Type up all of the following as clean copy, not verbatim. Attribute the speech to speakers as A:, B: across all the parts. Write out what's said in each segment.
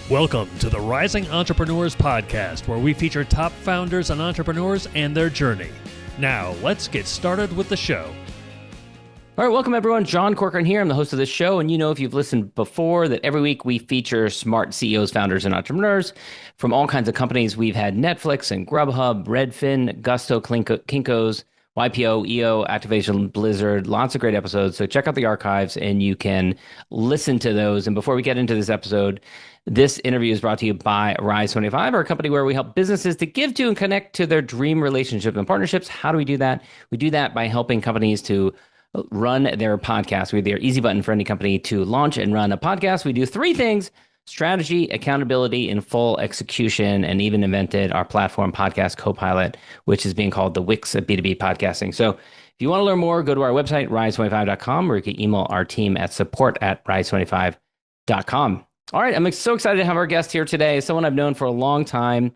A: Welcome to the Rising Entrepreneurs Podcast, where we feature top founders and entrepreneurs and their journey. Now, let's get started with the show.
B: All right, welcome everyone. John Corcoran here. I'm the host of this show, and you know if you've listened before that every week we feature smart CEOs, founders, and entrepreneurs from all kinds of companies. We've had Netflix and Grubhub, Redfin, Gusto, Kinko's, YPO, EO, Activation, Blizzard, lots of great episodes. So check out the archives and you can listen to those. And before we get into this episode, this interview is brought to you by Rise 25, our company where we help businesses to give to and connect to their dream relationships and partnerships. How do we do that? We do that by helping companies to run their podcast. We're their easy button for any company to launch and run a podcast. We do three things: strategy, accountability, and full execution, and even invented our platform Podcast Copilot, which is being called the Wix of B2B podcasting. So if you want to learn more, go to our website, rise25.com, or you can email our team at support@rise25.com. All right, I'm so excited to have our guest here today, someone I've known for a long time,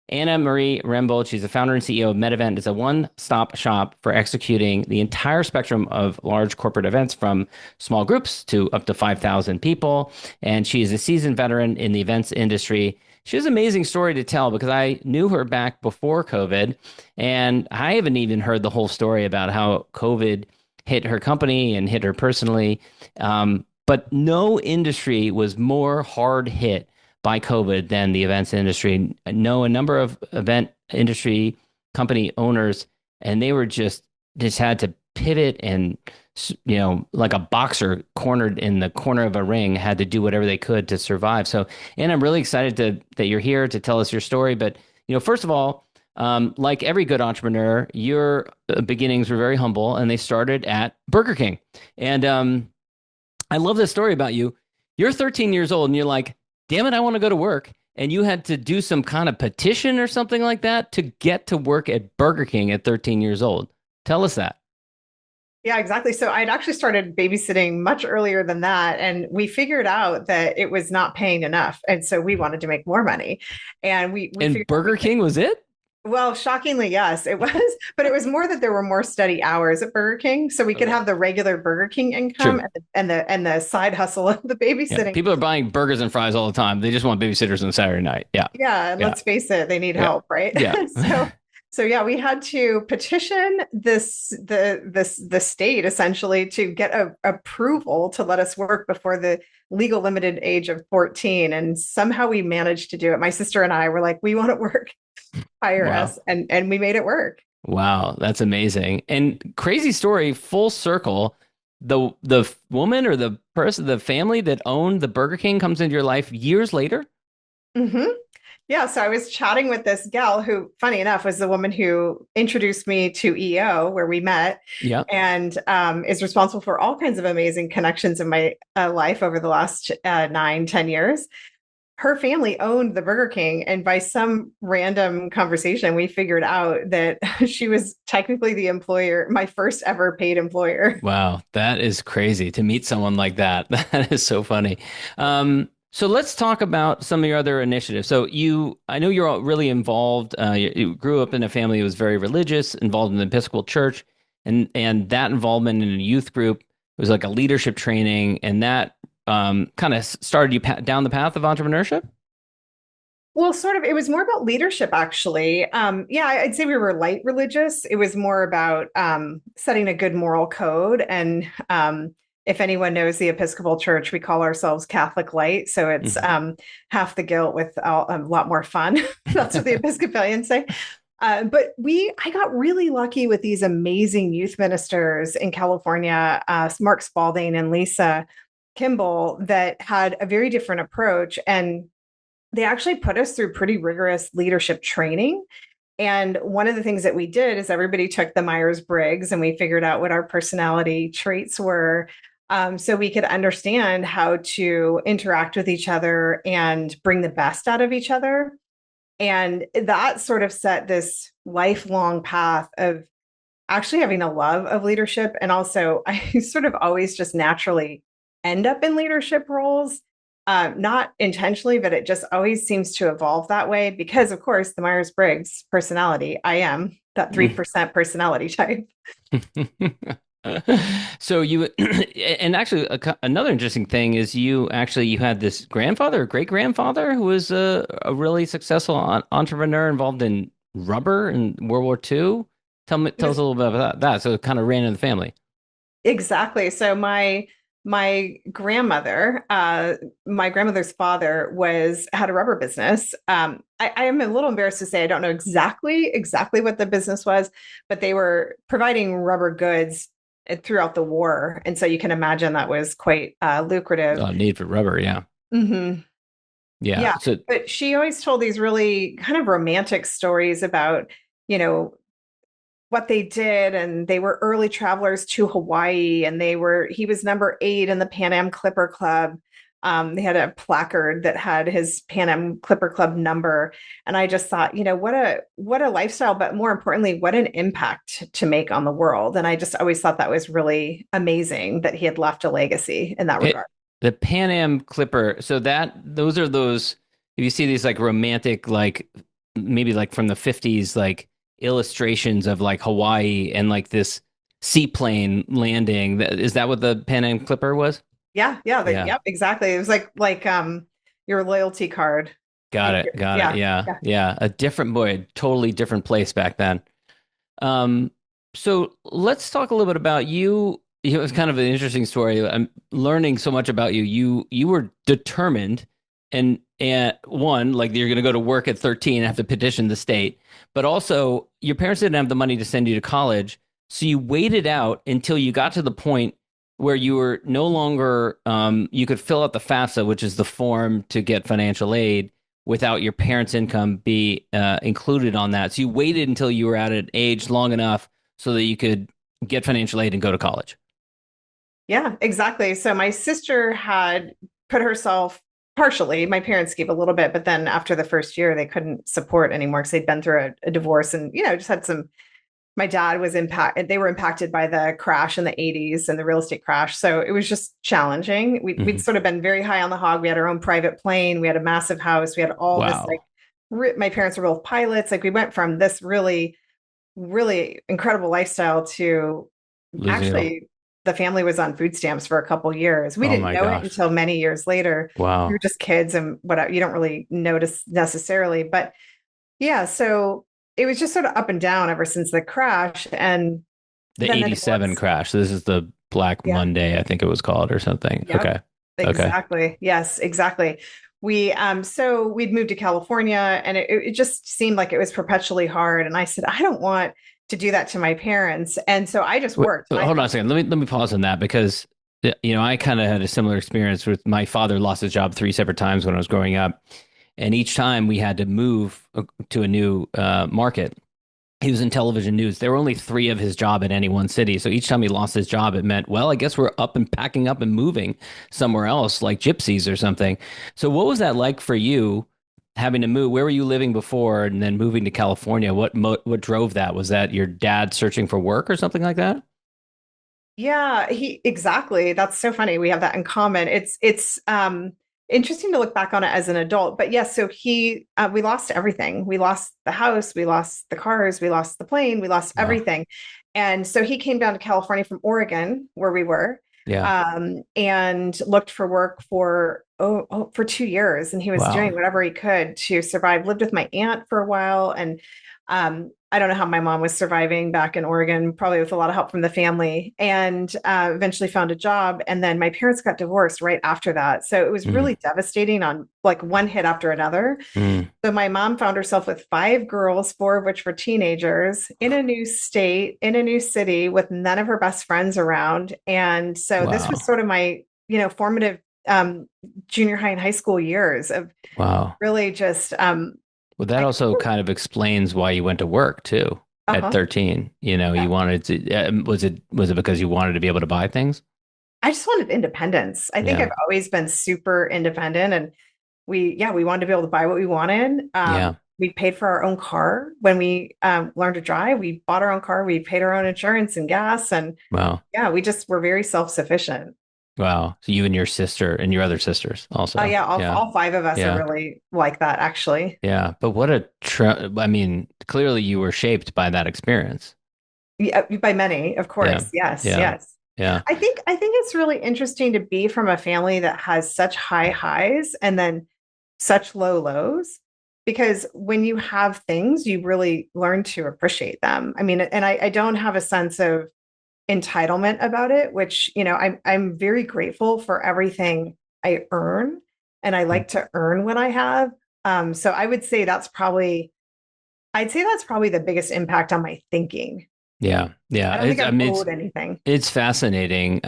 B: Anna Rembold. She's the founder and CEO of Metavent. It's a one-stop shop for executing the entire spectrum of large corporate events, from small groups to up to 5,000 people. And she is a seasoned veteran in the events industry. She has an amazing story to tell because I knew her back before COVID, and I haven't even heard the whole story about how COVID hit her company and hit her personally. But no industry was more hard hit by COVID than the events industry. I know a number of event industry company owners, and they were just had to pivot and, you know, like a boxer cornered in the corner of a ring, had to do whatever they could to survive. So, and I'm really excited that you're here to tell us your story. But, you know, first of all, like every good entrepreneur, your beginnings were very humble, and they started at Burger King. And I love this story about you. You're 13 years old, and you're like, damn it, I want to go to work. And you had to do some kind of petition or something like that to get to work at Burger King at 13 years old. Tell us that.
C: Yeah, exactly. So I'd actually started babysitting much earlier than that. And we figured out that it was not paying enough. And so we wanted to make more money. And we
B: and Burger King was it?
C: Well, shockingly, yes, it was. But it was more that there were more study hours at Burger King, so we could have the regular Burger King income and the side hustle of the babysitting.
B: Yeah, people are buying burgers and fries all the time. They just want babysitters on Saturday night. Yeah.
C: Yeah. And let's face it, they need help, right?
B: Yeah.
C: So yeah, we had to petition the state essentially to get approval to let us work before the legal limited age of 14. And somehow we managed to do it. My sister and I were like, we want to work. Hire us, and we made it work.
B: Wow, that's amazing. And crazy story, full circle. The woman or the person, the family that owned the Burger King comes into your life years later?
C: Mm-hmm. Yeah, so I was chatting with this gal who, funny enough, was the woman who introduced me to EO, where we met, and is responsible for all kinds of amazing connections in my life over the last 9-10 years. Her family owned the Burger King, and by some random conversation, we figured out that she was technically the employer, my first ever paid employer.
B: Wow, that is crazy to meet someone like that. That is so funny. So let's talk about some of your other initiatives. So I know you're all really involved. You grew up in a family that was very religious, involved in the Episcopal Church, and that involvement in a youth group was like a leadership training, and that kind of started you down the path of entrepreneurship?
C: Well, sort of. It was more about leadership, actually. Yeah, I'd say we were light religious. It was more about setting a good moral code. And if anyone knows the Episcopal Church, we call ourselves Catholic Light. So it's half the guilt with a lot more fun. That's what the Episcopalians say. But I got really lucky with these amazing youth ministers in California, Mark Spalding and Lisa Kimball, that had a very different approach. And they actually put us through pretty rigorous leadership training. And one of the things that we did is everybody took the Myers-Briggs, and we figured out what our personality traits were, so we could understand how to interact with each other and bring the best out of each other. And that sort of set this lifelong path of actually having a love of leadership. And also, I sort of always just naturally end up in leadership roles, not intentionally, but it just always seems to evolve that way because, of course, the Myers-Briggs personality, I am that 3% personality type.
B: So you and actually another interesting thing is you had this grandfather or great grandfather who was a really successful entrepreneur involved in rubber in World War II.
C: He
B: Tell us
C: was
B: a little bit about that. So it kind of ran in the family.
C: exactly. So my grandmother, my grandmother's father was had a rubber business. I am a little embarrassed to say I don't know exactly what the business was, but they were providing rubber goods throughout the war, and so you can imagine that was quite lucrative.
B: Need for rubber, yeah,
C: Hmm.
B: yeah.
C: Yeah,
B: So
C: but she always told these really kind of romantic stories about, you know, what they did, and they were early travelers to Hawaii, and he was number 8 in the Pan Am Clipper Club. They had a placard that had his Pan Am Clipper Club number, and I just thought, what a lifestyle, but more importantly, what an impact to make on the world. And I just always thought that was really amazing that he had left a legacy in that regard.
B: it, the Pan Am Clipper. So those are those. If you see these like romantic, like maybe like from the 50s, like illustrations of like Hawaii and like this seaplane landing. Is that what the Pan Am Clipper was?
C: Yeah,
B: Yeah.
C: exactly. It was like your loyalty card.
B: Got it. Got it.
C: Yeah,
B: Yeah.
C: yeah.
B: Yeah. A different boy, totally different place back then. Um, so let's talk a little bit about you. It was kind of an interesting story. I'm learning so much about you. You were determined and one, like you're going to go to work at 13 and have to petition the state, but also your parents didn't have the money to send you to college. So you waited out until you got to the point where you were no longer, you could fill out the FAFSA, which is the form to get financial aid without your parents' income be included on that. So you waited until you were at an age long enough so that you could get financial aid and go to college.
C: Yeah, exactly. So my sister had put herself partially, my parents gave a little bit, but then after the first year, they couldn't support anymore because they'd been through a divorce and, just had some. My dad was impacted, they were impacted by the crash in the 80s and the real estate crash. So it was just challenging. We'd
B: Mhm.
C: sort of been very high on the hog. We had our own private plane, we had a massive house, we had all this like,
B: Wow.
C: my parents were both pilots. Like we went from this really incredible lifestyle to
B: Losing it all.
C: actually the family was on food stamps for a couple years. We
B: Oh
C: didn't
B: my
C: know it
B: gosh.
C: until many years later. We were
B: Wow.
C: just kids and what you don't really notice necessarily. But yeah, so it was just sort of up and down ever since the crash. And
B: The
C: then the
B: 87
C: divorce.
B: crash. This is the Black
C: Yeah.
B: Monday, I think it was called or something.
C: Yep.
B: Okay. Okay.
C: Exactly. Yes, exactly. So we'd moved to California, and it just seemed like it was perpetually hard. And I said, I don't want to do that to my parents. And so I just worked.
B: Hold on a second. Let me pause on that because I kind of had a similar experience with my father lost his job 3 separate times when I was growing up, and each time we had to move to a new market. He was in television news. There were only 3 of his job in any one city. So each time he lost his job, it meant, well, I guess we're up and packing up and moving somewhere else, like gypsies or something. So what was that like for you having to move? Where were you living before and then moving to California? What drove that? Was that your dad searching for work or something like that?
C: Yeah, he exactly. That's so funny. We have that in common. It's interesting to look back on it as an adult. But yes, so we lost everything. We lost the house, we lost the cars, we lost the plane, we lost
B: Wow.
C: everything. And so he came down to California from Oregon, where we were,
B: Yeah.
C: and looked for work for 2 years. And he was
B: Wow.
C: doing whatever he could to survive. Lived with my aunt for a while, and I don't know how my mom was surviving back in Oregon, probably with a lot of help from the family, and eventually found a job. And then my parents got divorced right after that. So it was
B: Mm,
C: really devastating on like one hit after another.
B: mm.
C: So my mom found herself with 5 girls, 4 of which were teenagers, in a new state, in a new city, with none of her best friends around. And so this was
B: Wow.
C: sort of my, formative junior high and hie school years of
B: Wow.
C: really just,
B: Well, that
C: I,
B: also kind of explains why you went to work too at
C: uh-huh.
B: 13. You
C: Yeah.
B: wanted to, was it because you wanted to be able to buy things?
C: I just wanted independence. I think
B: Yeah.
C: I've always been super independent, and we wanted to be able to buy what we wanted.
B: Yeah.
C: We paid for our own car when we learned to drive. We bought our own car. We paid our own insurance and gas, and
B: Wow.
C: yeah, we just were very self-sufficient.
B: Wow. So you and your sister and your other sisters
C: Oh
B: also.
C: yeah, all,
B: Yeah.
C: all 5 of us are
B: Yeah.
C: really like that, actually.
B: Yeah. But I mean, clearly you were shaped by that experience.
C: Yeah, by many, of
B: Yeah.
C: course. Yes,
B: Yeah.
C: yes.
B: Yeah.
C: I think it's really interesting to be from a family that has such high highs and then such low lows, because when you have things, you really learn to appreciate them. I mean, and I don't have a sense of entitlement about it, which, I'm very grateful for everything I earn, and I like to earn what I have. So I'd say that's probably the biggest impact on my thinking.
B: Yeah.
C: I
B: Yeah.
C: don't think
B: I
C: I'm
B: mean,
C: owed anything.
B: it's fascinating,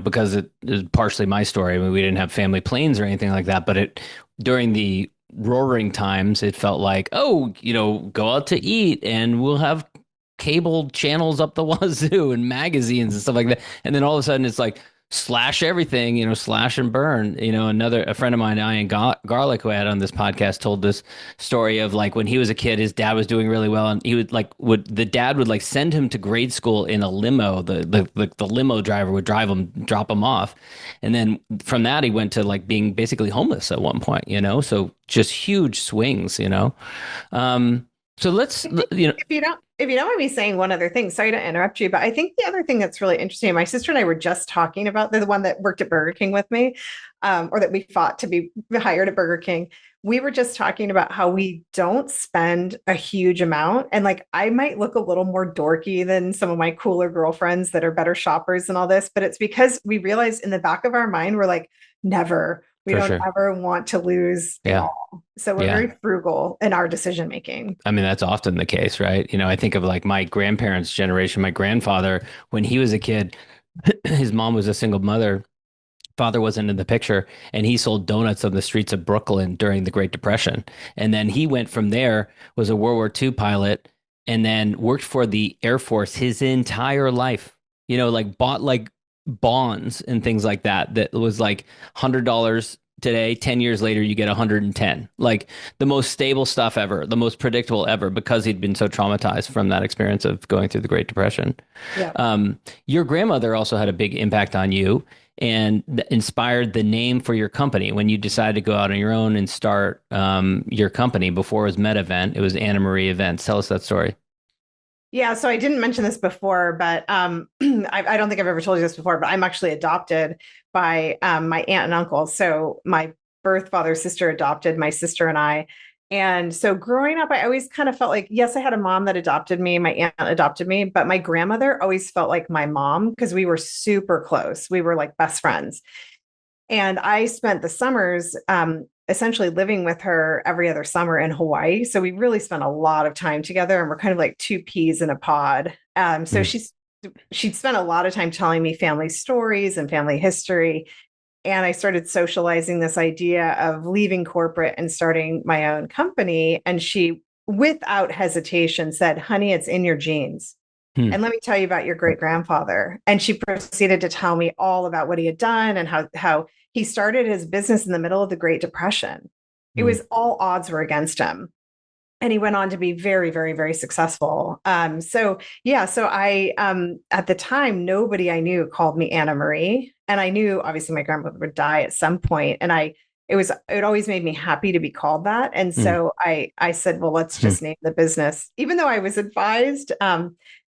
B: because it is partially my story. I mean, we didn't have family planes or anything like that, but during the roaring times, it felt like, oh, go out to eat and we'll have cable channels up the wazoo and magazines and stuff like that. And then all of a sudden, it's like slash everything, slash and burn. A friend of mine, Ian Garlic, who I had on this podcast, told this story of like when he was a kid, his dad was doing really well, and he the dad would like send him to grade school in a limo. The limo driver would drop him off, and then from that he went to like being basically homeless at one point. So just huge swings. So let's
C: I think if you don't mind me saying one other thing, sorry to interrupt you, but I think the other thing that's really interesting, my sister and I were just talking about, the one that worked at Burger King with me, or that we fought to be hired at Burger King. We were just talking about how we don't spend a huge amount. And like, I might look a little more dorky than some of my cooler girlfriends that are better shoppers and all this, but it's because we realize in the back of our mind, we're like, never, we
B: for
C: don't
B: sure.
C: ever want to lose it
B: Yeah.
C: all. So we're
B: Yeah.
C: very frugal in our decision making.
B: I mean, that's often the case, right? I think of like my grandparents' generation. My grandfather, when he was a kid, his mom was a single mother. Father wasn't in the picture, and he sold donuts on the streets of Brooklyn during the Great Depression. And then he went from there, was a World War II pilot, and then worked for the Air Force his entire life. Like bought like bonds and things like that. That was like $100 today. 10 years later, you get 110. Like the most stable stuff ever, the most predictable ever, because he'd been so traumatized from that experience of going through the Great Depression.
C: Yeah.
B: Your grandmother also had a big impact on you and inspired the name for your company when you decided to go out on your own and start your company. Before it was Metavent, it was Anna Marie Events. Tell us that story.
C: Yeah, so I didn't mention this before, but I don't think I've ever told you this before, but I'm actually adopted by my aunt and uncle. So my birth father's sister adopted my sister and I. And so growing up, I always kind of felt like, yes, I had a mom that adopted me, my aunt adopted me, but my grandmother always felt like my mom because we were super close. We were like best friends. And I spent the summers essentially living with her every other summer in Hawaii. So we really spent a lot of time together, and we're kind of like two peas in a pod. So
B: Mm.
C: she'd spent a lot of time telling me family stories and family history. And I started socializing this idea of leaving corporate and starting my own company. And she, without hesitation, said, "Honey, it's in your genes.
B: Hmm.
C: And let me tell you about your great grandfather." And she proceeded to tell me all about what he had done and how he started his business in the middle of the Great Depression. It
B: Hmm.
C: was all odds were against him. And he went on to be very, very, very successful. So yeah, so I at the time, nobody I knew called me Anna Marie. And I knew obviously my grandmother would die at some point. And it always made me happy to be called that. And
B: Hmm.
C: so I said, well, let's
B: Hmm.
C: just name the business, even though I was advised, and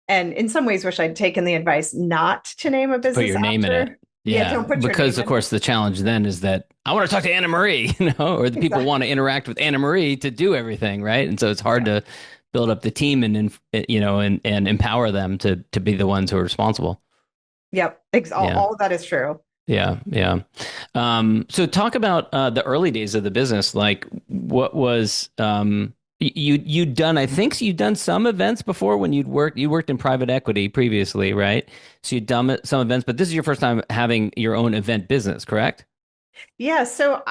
C: in some ways wish I'd taken the advice not to name a
B: To put
C: business
B: your name in it.
C: after. Yeah,
B: Yeah,
C: don't put your
B: because
C: name
B: of
C: in it.
B: course the challenge then is that I want to talk to Anna Marie, or the people
C: Exactly.
B: want to interact with Anna Marie to do everything, right? And so it's hard
C: Yeah.
B: to build up the team and empower them to be the ones who are responsible.
C: Yep.
B: Yeah.
C: All of that is true.
B: Yeah, yeah. So talk about the early days of the business. Like, what was you'd done? I think you'd done some events before when you worked in private equity previously, right? So you'd done some events, but this is your first time having your own event business, correct?
C: Yeah, so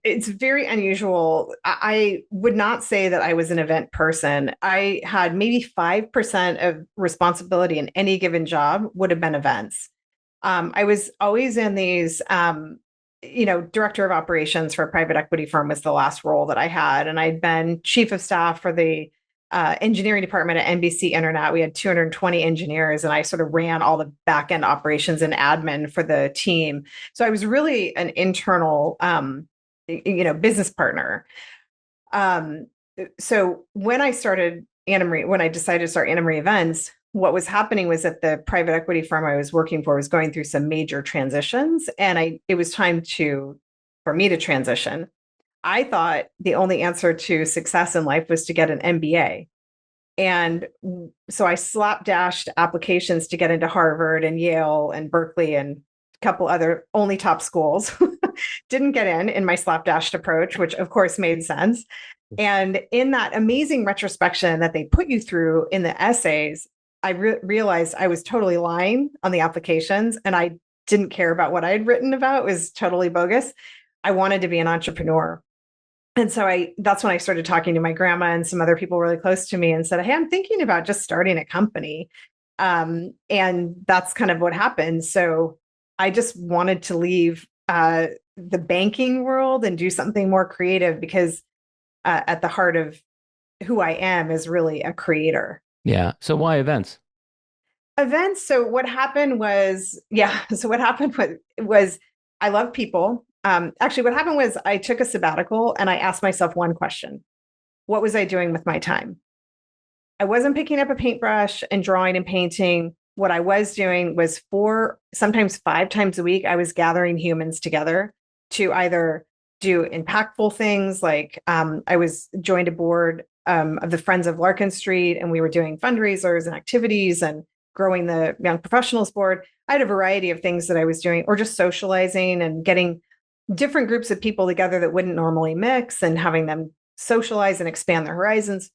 C: it's very unusual. I would not say that I was an event person. I had maybe 5% of responsibility in any given job would have been events. I was always in these, director of operations for a private equity firm was the last role that I had. And I'd been chief of staff for the engineering department at NBC Internet. We had 220 engineers, and I sort of ran all the back end operations and admin for the team. So I was really an internal, business partner. Um, so when I decided to start Anna Marie Events, what was happening was that the private equity firm I was working for was going through some major transitions, and it was time for me to transition. I thought the only answer to success in life was to get an MBA. And so I slapdashed applications to get into Harvard and Yale and Berkeley and a couple other only top schools. Didn't get in my slapdashed approach, which of course made sense. And in that amazing retrospection that they put you through in the essays, I realized I was totally lying on the applications, and I didn't care about what I had written about. It was totally bogus. I wanted to be an entrepreneur. And so that's when I started talking to my grandma and some other people really close to me and said, hey, I'm thinking about just starting a company. And that's kind of what happened. So I just wanted to leave the banking world and do something more creative, because at the heart of who I am is really a creator.
B: Yeah. So why events?
C: Events. So what happened was, was I love people. Actually, what happened was I took a sabbatical and I asked myself one question. What was I doing with my time? I wasn't picking up a paintbrush and drawing and painting. What I was doing was 4, sometimes 5 times a week, I was gathering humans together to either do impactful things. Like I was joined a board of the Friends of Larkin Street, and we were doing fundraisers and activities and growing the Young Professionals Board. I had a variety of things that I was doing, or just socializing and getting different groups of people together that wouldn't normally mix and having them socialize and expand their horizons.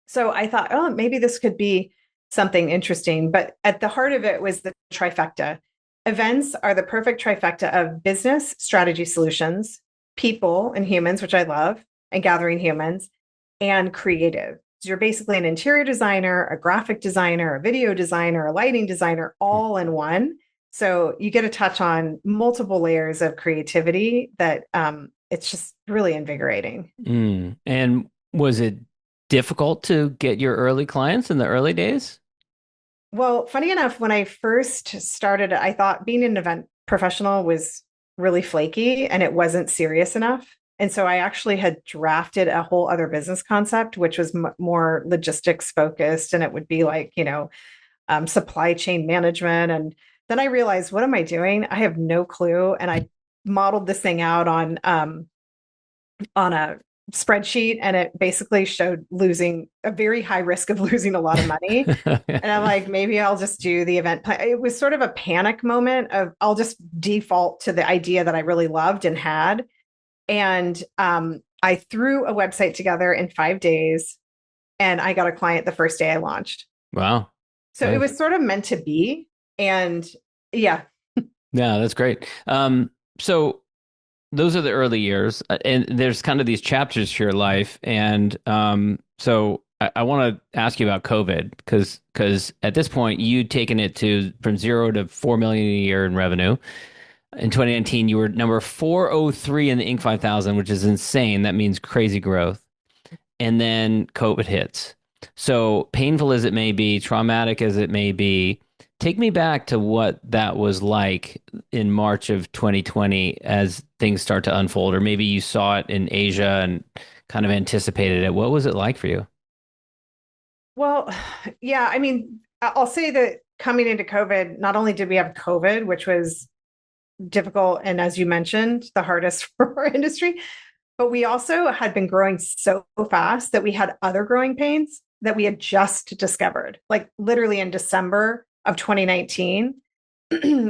C: So I thought, oh, maybe this could be something interesting. But at the heart of it was the trifecta. Events are the perfect trifecta of business, strategy, solutions, people and humans, which I love, and gathering humans, and creative. So you're basically an interior designer, a graphic designer, a video designer, a lighting designer, all in one. So you get to touch on multiple layers of creativity that it's just really invigorating.
B: And was it difficult to get your early clients in the early days?
C: Well, funny enough, when I first started, I thought being an event professional was really flaky and it wasn't serious enough. And so I actually had drafted a whole other business concept, which was more logistics focused. And it would be like, supply chain management. And then I realized, what am I doing? I have no clue. And I modeled this thing out on a spreadsheet, and it basically showed losing a very high risk of losing a lot of money. And I'm like, maybe I'll just do the event plan. It was sort of a panic moment of I'll just default to the idea that I really loved and had. And I threw a website together in 5 days, and I got a client the first day I launched.
B: Wow.
C: So it was sort of meant to be. And yeah.
B: Yeah, that's great. So those are the early years, and there's kind of these chapters to your life. And so I want to ask you about COVID, because at this point you'd taken it from 0 to 4 million a year in revenue. In 2019, you were number 403 in the Inc. 5000, which is insane. That means crazy growth. And then COVID hits. So painful as it may be, traumatic as it may be, take me back to what that was like in March of 2020 as things start to unfold, or maybe you saw it in Asia and kind of anticipated it. What was it like for you?
C: Well, yeah, I mean, I'll say that coming into COVID, not only did we have COVID, which was difficult, and as you mentioned, the hardest for our industry, but we also had been growing so fast that we had other growing pains that we had just discovered, like literally in December of 2019.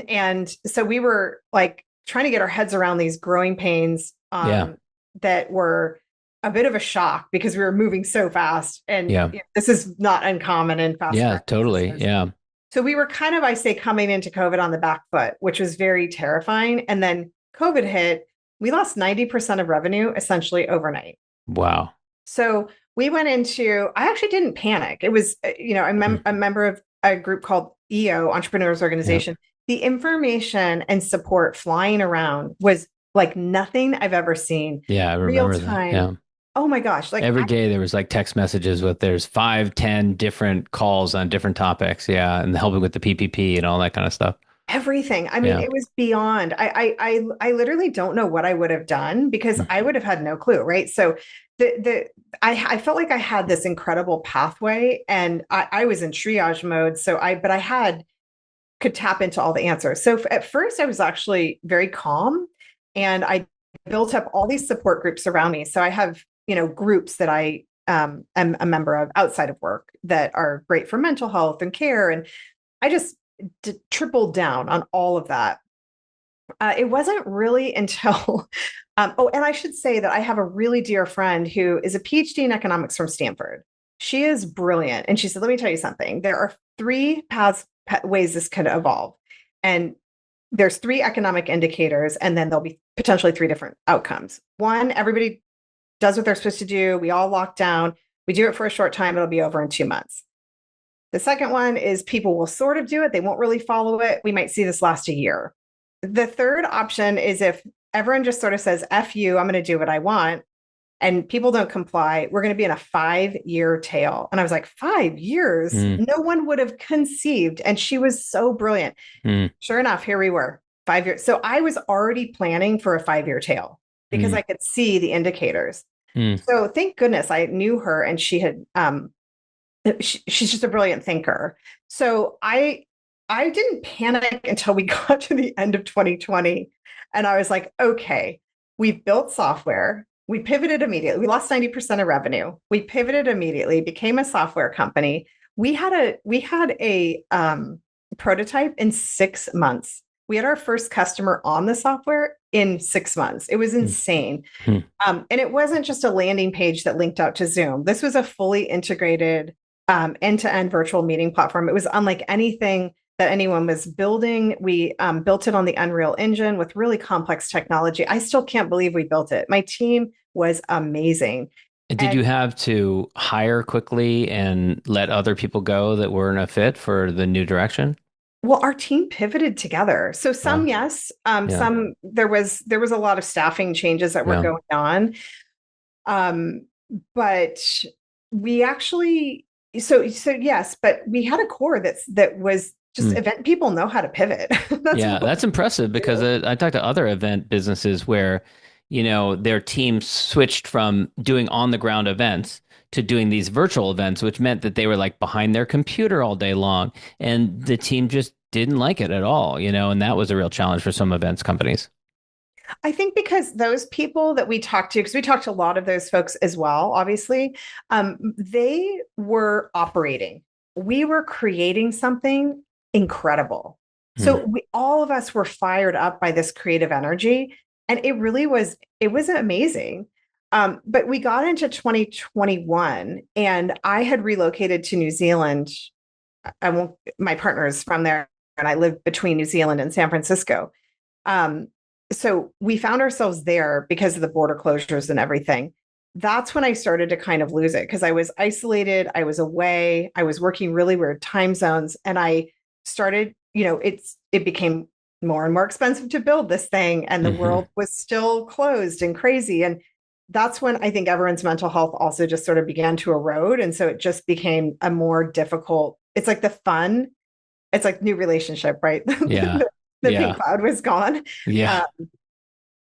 C: And so we were like trying to get our heads around these growing pains that were a bit of a shock because we were moving so fast. And this is not uncommon in fast.
B: Yeah, totally.
C: Businesses.
B: Yeah.
C: So we were kind of, I say, coming into COVID on the back foot, which was very terrifying. And then COVID hit, we lost 90% of revenue essentially overnight.
B: Wow.
C: So we went into, I actually didn't panic. It was, I'm a member of a group called EO, Entrepreneurs Organization. Yep. The information and support flying around was like nothing I've ever seen.
B: Yeah, I remember
C: real time.
B: that. Yeah.
C: Oh my gosh. Like
B: every day there was like text messages with there's 5, 10 different calls on different topics. Yeah. And helping with the PPP and all that kind of stuff.
C: Everything. I mean,
B: Yeah.
C: it was beyond. I literally don't know what I would have done because I would have had no clue, right? So I felt like I had this incredible pathway, and I was in triage mode. But I had could tap into all the answers. So at first, I was actually very calm, and I built up all these support groups around me. So I have, groups that I am a member of outside of work that are great for mental health and care, and I just tripled down on all of that. It wasn't really until, oh, and I should say that I have a really dear friend who is a PhD in economics from Stanford. She is brilliant. And she said, let me tell you something. There are three ways this could evolve. And there's three economic indicators, and then there'll be potentially three different outcomes. One, everybody does what they're supposed to do. We all lock down. We do it for a short time. It'll be over in 2 months. The second one is people will sort of do it. They won't really follow it. We might see this last a year. The third option is if everyone just sort of says, F you, I'm going to do what I want, and people don't comply, we're going to be in a 5-year tail. And I was like, 5 years? No one would have conceived. And she was so brilliant. Sure enough, here we were, 5 years. So I was already planning for a 5-year tail because I could see the indicators. So thank goodness I knew her, and she had, she's just a brilliant thinker. So I didn't panic until we got to the end of 2020. And I was like, okay, we've built software. We pivoted immediately. We lost 90% of revenue. We pivoted immediately, became a software company. We had a prototype in 6 months. We had our first customer on the software in 6 months. It was insane. And it wasn't just a landing page that linked out to Zoom. This was a fully integrated end-to-end virtual meeting platform. It was unlike anything that anyone was building. We built it on the Unreal Engine with really complex technology. I still can't believe we built it. My team was amazing.
B: Did you have to hire quickly and let other people go that weren't a fit for the new direction?
C: Well, our team pivoted together. So some, yes, some there was a lot of staffing changes that were going on. But we actually, so yes, but we had a core that was just event people know how to pivot.
B: That's impressive because I talked to other event businesses where, their team switched from doing on the ground events to doing these virtual events, which meant that they were like behind their computer all day long, and the team just didn't like it at all, and that was a real challenge for some events companies.
C: I think because those people that we talked to, because we talked to a lot of those folks as well, obviously, they were operating. We were creating something incredible. So all of us were fired up by this creative energy, and it was amazing. But we got into 2021, and I had relocated to New Zealand. My partner is from there, and I live between New Zealand and San Francisco. So we found ourselves there because of the border closures and everything. That's when I started to kind of lose it because I was isolated. I was away. I was working really weird time zones. And I started, it became more and more expensive to build this thing. And the world was still closed and crazy. And that's when I think everyone's mental health also just sort of began to erode. And so it just became a more difficult, it's like it's like new relationship, right?
B: Yeah.
C: The pink cloud was gone.
B: Yeah.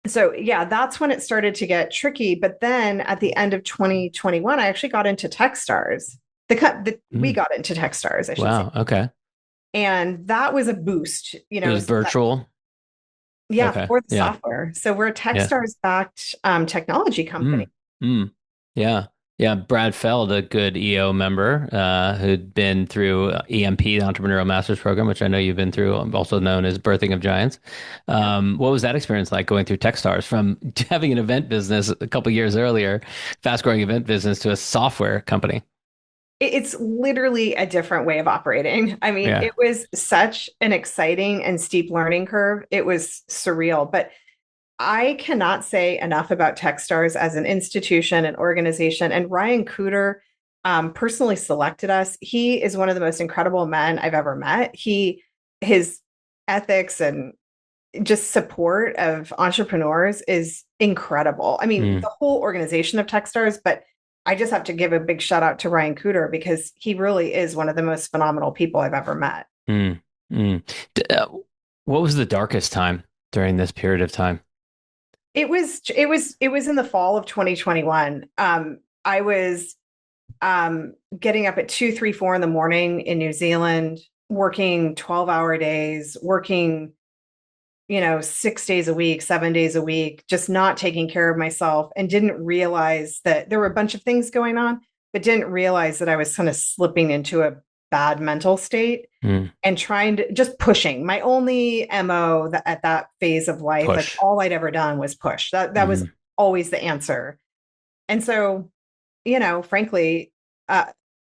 C: So that's when it started to get tricky. But then at the end of 2021, I actually got into Techstars. We got into Techstars, I should say.
B: Wow. Okay.
C: And that was a boost.
B: It was virtual.
C: For the software. So we're a Techstars-backed technology company.
B: Yeah. Yeah, Brad Feld, a good EO member who'd been through EMP, the Entrepreneurial Masters Program, which I know you've been through, also known as Birthing of Giants. What was that experience like going through Techstars from having an event business a couple of years earlier, fast-growing event business, to a software company?
C: It's literally a different way of operating. I mean, it was such an exciting and steep learning curve. It was surreal, but I cannot say enough about Techstars as an institution and organization. And Ryan Cooter personally selected us. He is one of the most incredible men I've ever met. His ethics and just support of entrepreneurs is incredible. I mean, the whole organization of Techstars, but I just have to give a big shout out to Ryan Cooter because he really is one of the most phenomenal people I've ever met.
B: What was the darkest time during this period of time?
C: It was in the fall of 2021. I was getting up at 2, 3, 4 in the morning in New Zealand, working 12-hour days, working 6 days a week, 7 days a week, just not taking care of myself, and didn't realize that there were a bunch of things going on, but didn't realize that I was kind of slipping into a bad mental state
B: Mm,
C: and trying to just pushing. My only MO at that phase of life, like
B: push.
C: all I'd ever done was push. That was
B: Hmm.
C: always the answer. And so, frankly, uh,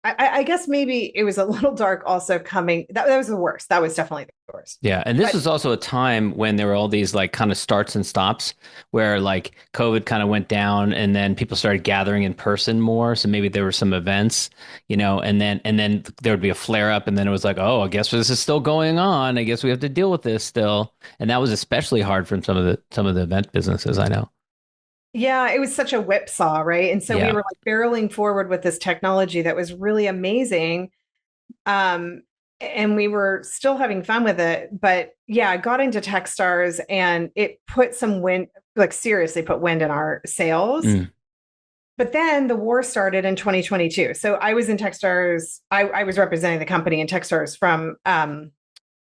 C: I guess maybe it was a little dark also coming. That was the worst. That was definitely the worst.
B: Yeah, and this
C: But
B: was also a time when there were all these like kind of starts and stops where like COVID kind of went down and then people started gathering in person more. So maybe there were some events, and then there would be a flare up and then it was like, oh, I guess this is still going on. I guess we have to deal with this still. And that was especially hard for some of the event businesses I know.
C: yeah, it was such a whipsaw, right? And so we
B: Yeah.
C: were like barreling forward with this technology that was really amazing. Um, and we were still having fun with it. But yeah, I got into Techstars and it put some wind, like seriously put wind in our sails.
B: Mm,
C: But then the war started in 2022. So I was in Techstars, I was representing the company in Techstars from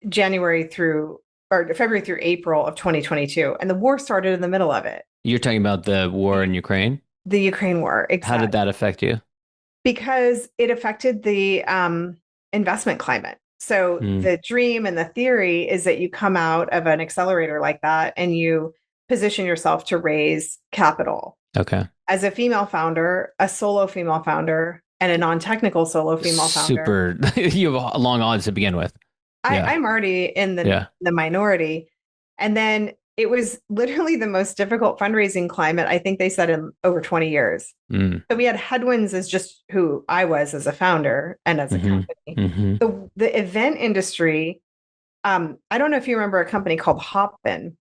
C: January through or February through April of 2022. And the war started in the middle of it.
B: you're talking about the war in Ukraine?
C: The Ukraine war,
B: How did
C: exactly.
B: that affect you?
C: Because it affected the investment climate. So
B: Mm,
C: the dream and the theory is that you come out of an accelerator like that and you position yourself to raise capital.
B: okay.
C: As a female founder, a solo female founder, and a non-technical solo female founder,
B: Super. You have long odds to begin with. Yeah.
C: I'm already in
B: Yeah.
C: the minority. And then it was literally the most difficult fundraising climate, I think they said in over 20 years.
B: Mm.
C: So we had headwinds as just who I was as a founder and as a
B: Hmm.
C: company.
B: Hmm.
C: The event industry, I don't know if you remember a company called Hopin,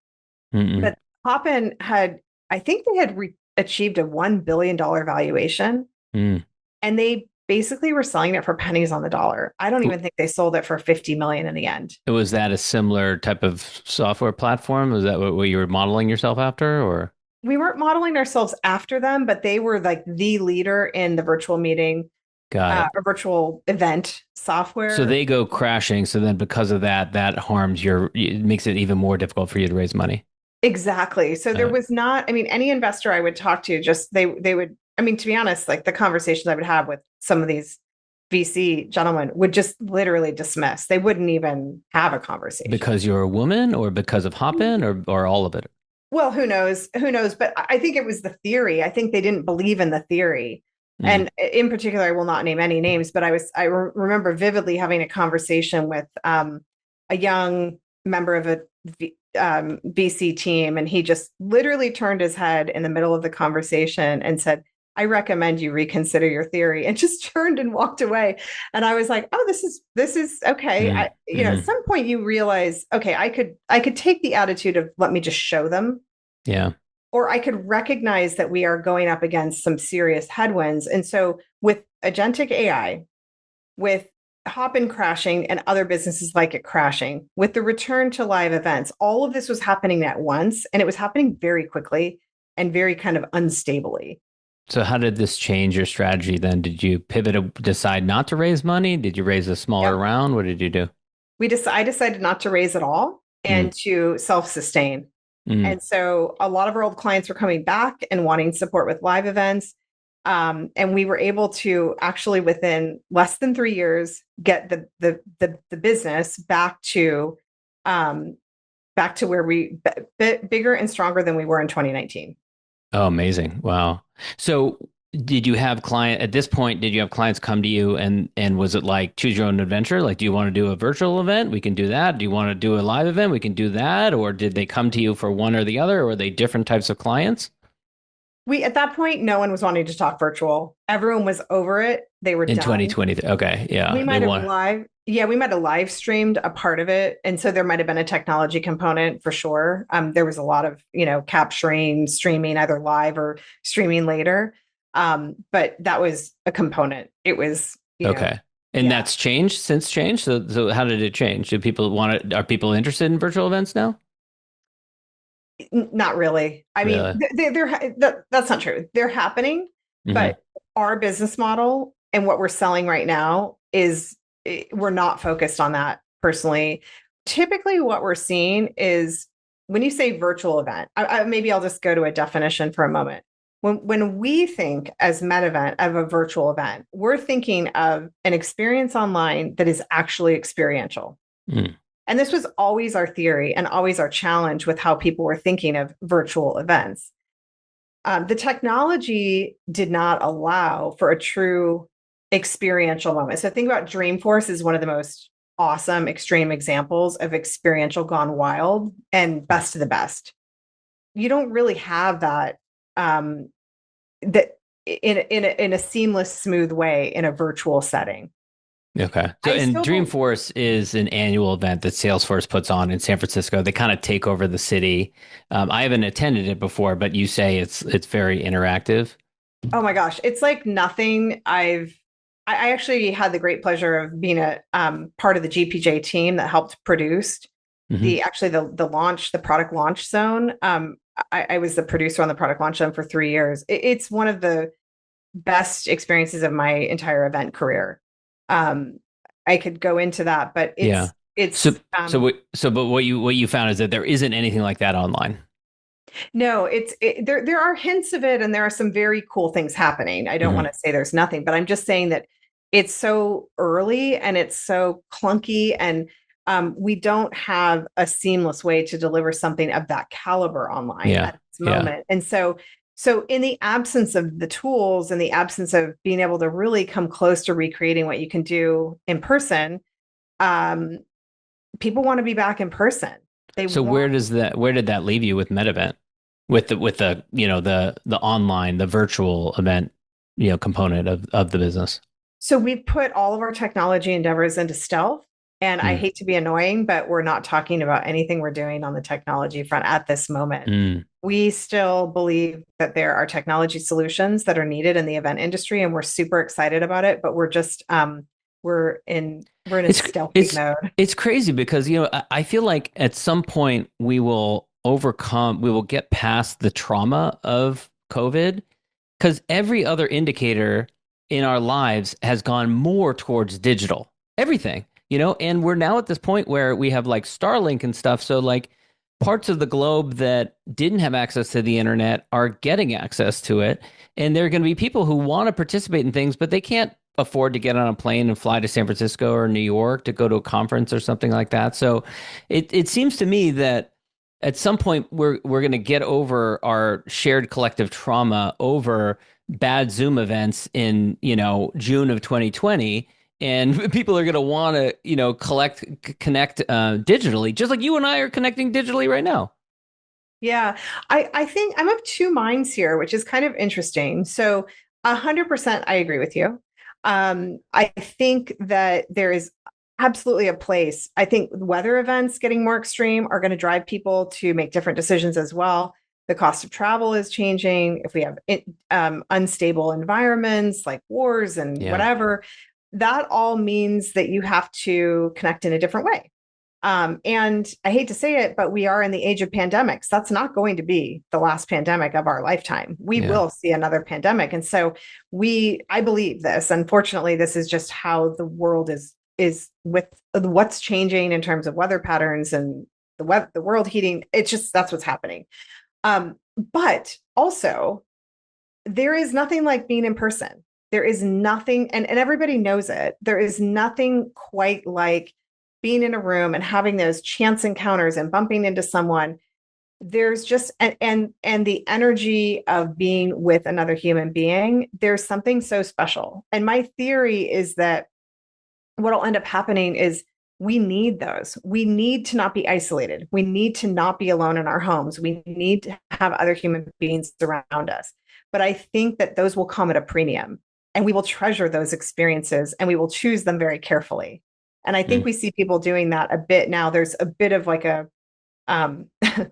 B: Mm-mm.
C: but Hopin had, I think they had achieved a $1 billion valuation,
B: Mm.
C: and they basically were selling it for pennies on the dollar. I don't
B: W-
C: even think they sold it for 50 million in the end.
B: Was that a similar type of software platform? Was that what you were modeling yourself after, or
C: We weren't modeling ourselves after them, but they were like the leader in the virtual meeting,
B: got it?
C: or virtual event
B: So
C: software.
B: they go crashing. So then, because of that, that harms it makes it even more difficult for you to raise money.
C: Exactly. So there
B: Uh,
C: was not, I mean, any investor I would talk to, just they would, I mean, to be honest, like the conversations I would have with some of these VC gentlemen would just literally dismiss. They wouldn't even have a conversation.
B: because you're a woman, or because of Hopin, or all of it.
C: Well, who knows? Who knows? But I think it was the theory. I think they didn't believe in the theory.
B: Mm.
C: And in particular, I will not name any names, but remember vividly having a conversation with a young member of a VC team, and he just literally turned his head in the middle of the conversation and said, "I recommend you reconsider your theory," and just turned and walked away. And I was like, "Oh, this is okay."
B: Mm.
C: At
B: Mm.
C: some point you realize, okay, I could take the attitude of let me just show them,
B: Yeah.
C: or I could recognize that we are going up against some serious headwinds. And so with agentic AI, with Hopin crashing and other businesses like it crashing, with the return to live events, all of this was happening at once, and it was happening very quickly and very kind of unstably.
B: So how did this change your strategy then? Did you pivot, decide not to raise money? Did you raise a smaller
C: Yep.
B: round? What did you do?
C: I decided not to raise at all
B: Mm.
C: and to self-sustain.
B: Mm.
C: And so a lot of our old clients were coming back and wanting support with live events. And we were able to actually within less than 3 years get the business um, back to where bigger and stronger than we were in 2019.
B: Oh, amazing. Wow. So did you have at this point, did you have clients come to you and was it like choose your own adventure? Like, do you want to do a virtual event? We can do that. Do you want to do a live event? We can do that. Or did they come to you for one or the other? Or were they different types of clients
C: We at that point, no one was wanting to talk virtual. Everyone was over it. They were
B: in
C: done.
B: 2020? Okay. Yeah. They want,
C: We might have live streamed a part of it. And so there might have been a technology component for sure. There was a lot of, capturing, streaming either live or streaming later. But that was a component. It was,
B: okay. And that's changed since change. So how did it change? Do people are people interested in virtual events now?
C: Not really. I mean,
B: Really?
C: that's not true. They're happening,
B: Hmm.
C: but our business model and what we're selling right now is we're not focused on that personally. Typically, what we're seeing is when you say virtual event, maybe I'll just go to a definition for a moment. When we think as Metavent of a virtual event, we're thinking of an experience online that is actually experiential.
B: Mm.
C: And this was always our theory and always our challenge with how people were thinking of virtual events. The technology did not allow for a true experiential moment. So think about Dreamforce is one of the most awesome extreme examples of experiential gone wild and best of the best. You don't really have that that in a seamless, smooth way in a virtual setting.
B: Okay. So, and Dreamforce is an annual event that Salesforce puts on in San Francisco. They kind of take over the city. I haven't attended it before, but you say it's very interactive.
C: Oh my gosh, it's like nothing I actually had the great pleasure of being a part of the GPJ team that helped produce the launch, the product launch zone. I was the producer on the product launch zone for 3 years. It's one of the best experiences of my entire event career. I could go into that, but it's
B: but what you found is that there isn't anything like that online.
C: No, there are hints of it, and there are some very cool things happening. I don't want to say there's nothing, but I'm just saying that it's so early and it's so clunky, and we don't have a seamless way to deliver something of that caliber online at this moment. And so in the absence of the tools and the absence of being able to really come close to recreating what you can do in person, people want to be back in person.
B: Where did that leave you with Metavent? With the the online, the virtual event, component of the business.
C: So we've put all of our technology endeavors into stealth. And I hate to be annoying, but we're not talking about anything we're doing on the technology front at this moment. We still believe that there are technology solutions that are needed in the event industry, and we're super excited about it. But we're just we're in a stealthy mode.
B: It's crazy because I feel like at some point we will get past the trauma of COVID, because every other indicator in our lives has gone more towards digital. Everything. And we're now at this point where we have like Starlink and stuff. So like parts of the globe that didn't have access to the internet are getting access to it. And there are going to be people who want to participate in things, but they can't afford to get on a plane and fly to San Francisco or New York to go to a conference or something like that. So it seems to me that at some point we're going to get over our shared collective trauma over bad Zoom events in, June of 2020. And people are going to want to, connect digitally, just like you and I are connecting digitally right now.
C: Yeah, I think I'm of two minds here, which is kind of interesting. So 100% I agree with you. I think that there is absolutely a place. I think weather events getting more extreme are going to drive people to make different decisions as well. The cost of travel is changing. If we have unstable environments like wars and whatever, that all means that you have to connect in a different way. And I hate to say it, but we are in the age of pandemics. That's not going to be the last pandemic of our lifetime. We will see another pandemic. And so I believe this. Unfortunately, this is just how the world is with what's changing in terms of weather patterns and the world heating. It's just, that's what's happening. But also there is nothing like being in person. There is nothing, and everybody knows it. There is nothing quite like being in a room and having those chance encounters and bumping into someone. There's just, and the energy of being with another human being, there's something so special. And my theory is that what'll end up happening is we need those. We need to not be isolated. We need to not be alone in our homes. We need to have other human beings around us. But I think that those will come at a premium. And we will treasure those experiences and we will choose them very carefully. And I think we see people doing that a bit now. There's a bit of like a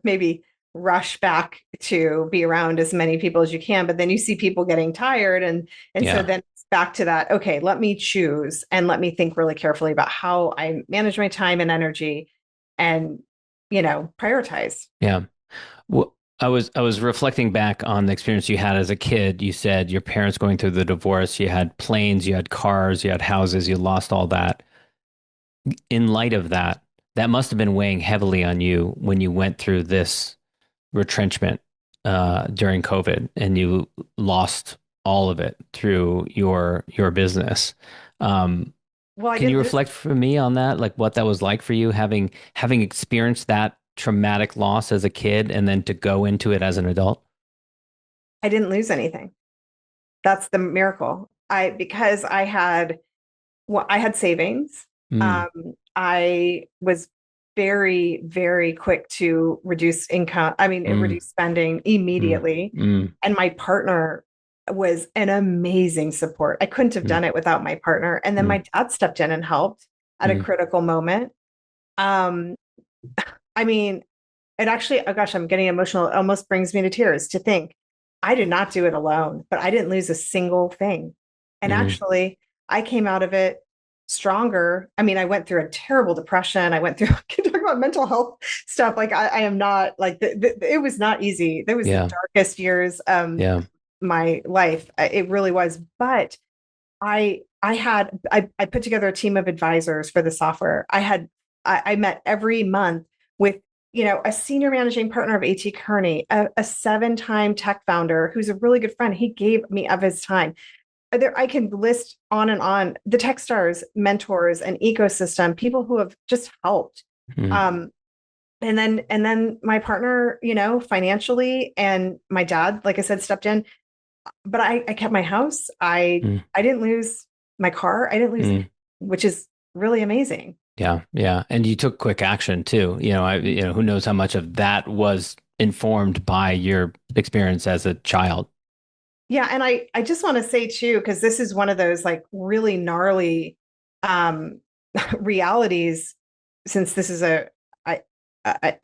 C: maybe rush back to be around as many people as you can, but then you see people getting tired, and so
B: Yeah.
C: then it's back to that, okay, let me choose and let me think really carefully about how I manage my time and energy and, prioritize.
B: Yeah. Well, I was reflecting back on the experience you had as a kid. You said your parents going through the divorce, you had planes, you had cars, you had houses, you lost all that. In light of that, that must have been weighing heavily on you when you went through this retrenchment during COVID and you lost all of it through your business. Um,
C: Well, I
B: can you
C: didn't lose
B: reflect for me on that, like what that was like for you, having experienced that traumatic loss as a kid and then to go into it as an adult?
C: I didn't lose anything. That's the miracle. Because I had savings.
B: Mm,
C: Um, I was very, very quick to reduce income. I mean,
B: mm,
C: reduce spending
B: mm,
C: immediately.
B: mm,
C: And my partner was an amazing support. I couldn't have
B: mm,
C: done it without my partner. And then
B: mm,
C: my dad stepped in and helped at a
B: mm,
C: critical moment. Um, I mean, it actually, oh gosh, I'm getting emotional. It almost brings me to tears to think I did not do it alone, but I didn't lose a single thing. And
B: mm,
C: actually, I came out of it stronger. I mean, I went through a terrible depression. I went through, I can talk about mental health stuff. Like I am not like, it was not easy. There was the
B: yeah,
C: darkest years
B: yeah.
C: my life. It really was. But I put together a team of advisors for the software. I met every month with, a senior managing partner of AT Kearney, a 7-time tech founder who's a really good friend. He gave me of his time. I can list on and on the Techstars mentors and ecosystem, people who have just helped.
B: Mm,
C: Um, and then my partner, financially, and my dad, like I said, stepped in. But I kept my house. I
B: mm,
C: I didn't lose my car. I didn't lose,
B: mm.
C: which is really amazing.
B: Yeah, yeah. And you took quick action too. Who knows how much of that was informed by your experience as a child.
C: Yeah, and I just want to say too, because this is one of those like really gnarly um realities, since this is I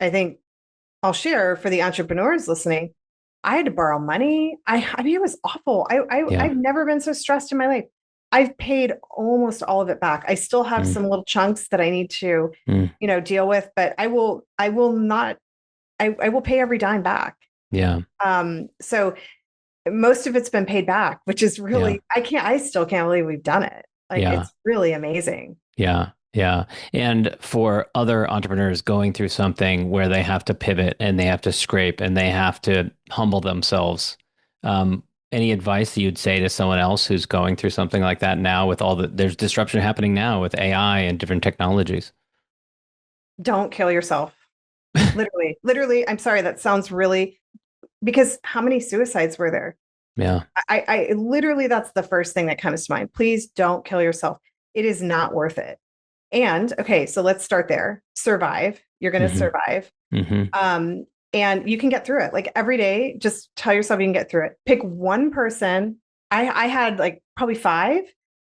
C: think I'll share for the entrepreneurs listening. I had to borrow money. I mean, it was awful.
B: Yeah.
C: I've never been so stressed in my life. I've paid almost all of it back. I still have
B: Mm,
C: some little chunks that I need to,
B: mm,
C: deal with, but I will not, I will pay every dime back.
B: yeah,
C: So most of it's been paid back, which is
B: yeah,
C: really, I still can't believe we've done it. Like,
B: yeah,
C: it's really amazing.
B: yeah, yeah. And for other entrepreneurs going through something where they have to pivot and they have to scrape and they have to humble themselves, um, any advice that you'd say to someone else who's going through something like that now with there's disruption happening now with AI and different technologies?
C: Don't kill yourself. Literally, I'm sorry, that sounds really, because how many suicides were there?
B: Yeah.
C: I literally, that's the first thing that comes to mind. Please don't kill yourself. It is not worth it. And okay, so let's start there. Survive. You're going to
B: Hmm.
C: survive.
B: Hmm.
C: Um, and you can get through it. Like every day, just tell yourself you can get through it. Pick one person. I had like probably 5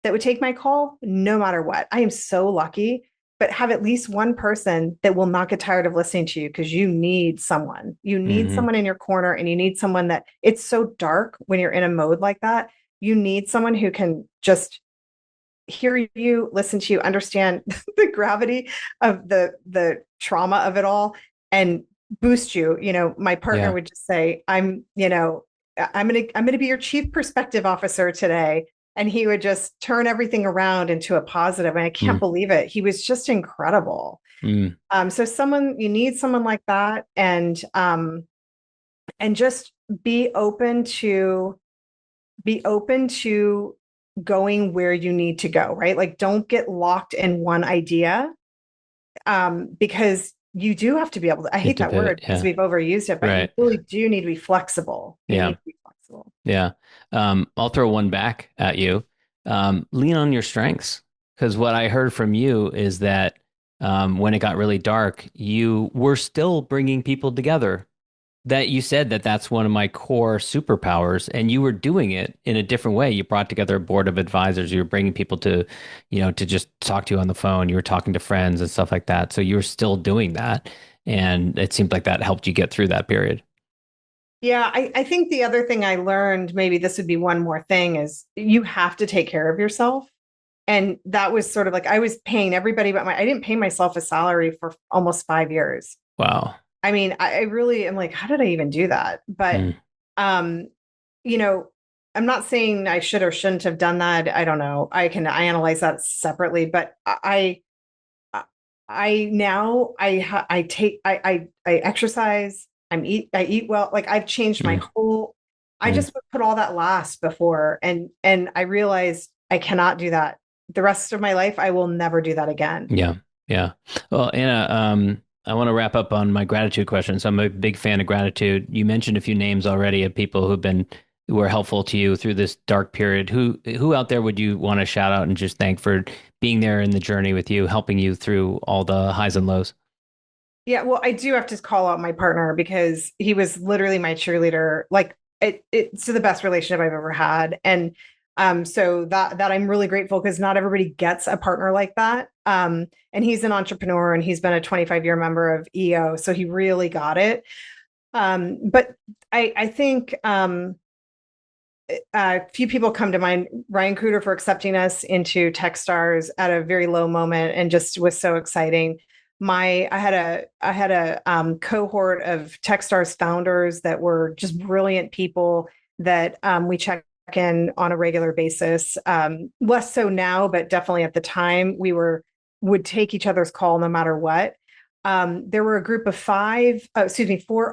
C: that would take my call no matter what. I am so lucky, but have at least one person that will not get tired of listening to you, because you need someone. You need
B: Hmm.
C: someone in your corner, and you need someone that, it's so dark when you're in a mode like that. You need someone who can just hear you, listen to you, understand the gravity of the trauma of it all, and boost you. My partner
B: Yeah.
C: would just say, I'm gonna be your chief perspective officer today. And he would just turn everything around into a positive. And I can't
B: Mm,
C: believe it. He was just incredible.
B: mm,
C: So you need someone like that, and just be open to going where you need to go, right? Like, don't get locked in one idea, because you do have to be able to, I
B: you have
C: hate
B: to
C: that
B: pivot.
C: word because
B: Yeah.
C: we've overused it, but you
B: Right.
C: really do need to be flexible. You need
B: Yeah.
C: to be flexible.
B: Yeah. I'll throw one back at you. Lean on your strengths. Because what I heard from you is that when it got really dark, you were still bringing people together. That you said that that's one of my core superpowers, and you were doing it in a different way. You brought together a board of advisors. You were bringing people to just talk to you on the phone. You were talking to friends and stuff like that. So you were still doing that. And it seemed like that helped you get through that period.
C: Yeah, I think the other thing I learned, maybe this would be one more thing, is you have to take care of yourself. And that was sort of like I was paying everybody, but I didn't pay myself a salary for almost 5 years.
B: Wow.
C: I mean, I really am like, how did I even do that? But, um, you know, I'm not saying I should or shouldn't have done that. I don't know. I analyze that separately, but I exercise. I eat well. Like I've changed my whole. I just would put all that last before, and I realized I cannot do that the rest of my life. I will never do that again.
B: Yeah. Yeah. Well, Anna, I want to wrap up on my gratitude question. So I'm a big fan of gratitude. You mentioned a few names already of people who were helpful to you through this dark period. Who out there would you want to shout out and just thank for being there in the journey with you, helping you through all the highs and lows?
C: Yeah, well, I do have to call out my partner because he was literally my cheerleader. Like it's the best relationship I've ever had. And so that I'm really grateful because not everybody gets a partner like that. And he's an entrepreneur and he's been a 25-year member of EO. So he really got it. But I think a few people come to mind. Ryan Cooter for accepting us into Techstars at a very low moment and just was so exciting. I had a cohort of Techstars founders that were just brilliant people that we check in on a regular basis. Less so now, but definitely at the time would take each other's call no matter what. There were a group of 4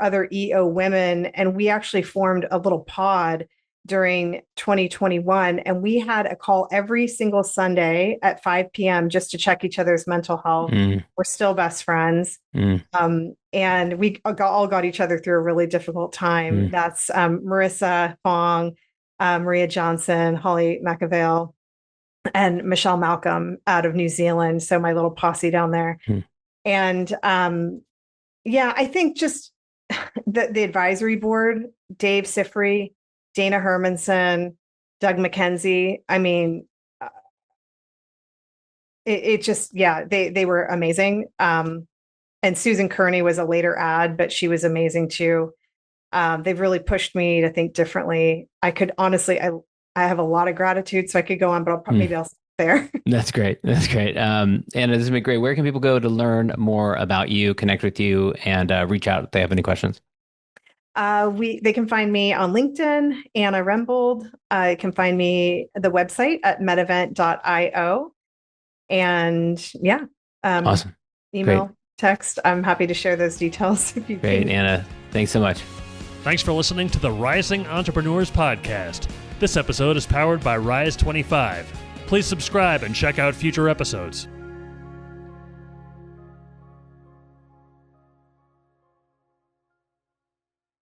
C: other EO women, and we actually formed a little pod during 2021. And we had a call every single Sunday at 5 p.m. just to check each other's mental health. We're still best friends. And we all got each other through a really difficult time. That's Marissa Fong, Maria Johnson, Holly McAvale, and Michelle Malcolm out of New Zealand. So my little posse down there. And yeah, I think just the advisory board, Dave Sifry, Dana Hermanson, Doug McKenzie. I mean, it just, yeah, they were amazing. And Susan Kearney was a later ad, but she was amazing too. They've really pushed me to think differently. I could honestly, I have a lot of gratitude, so I could go on, but maybe I'll stop there.
B: That's great. That's great. Anna, this has been great. Where can people go to learn more about you, connect with you, and reach out if they have any questions?
C: They can find me on LinkedIn, Anna Rembold. You can find me the website at metavent.io. And yeah,
B: Awesome.
C: Email,
B: Great.
C: Text. I'm happy to share those details if you
B: Great,
C: can.
B: Anna. Thanks so much.
A: Thanks for listening to the Rising Entrepreneurs Podcast. This episode is powered by Rise 25. Please subscribe and check out future episodes.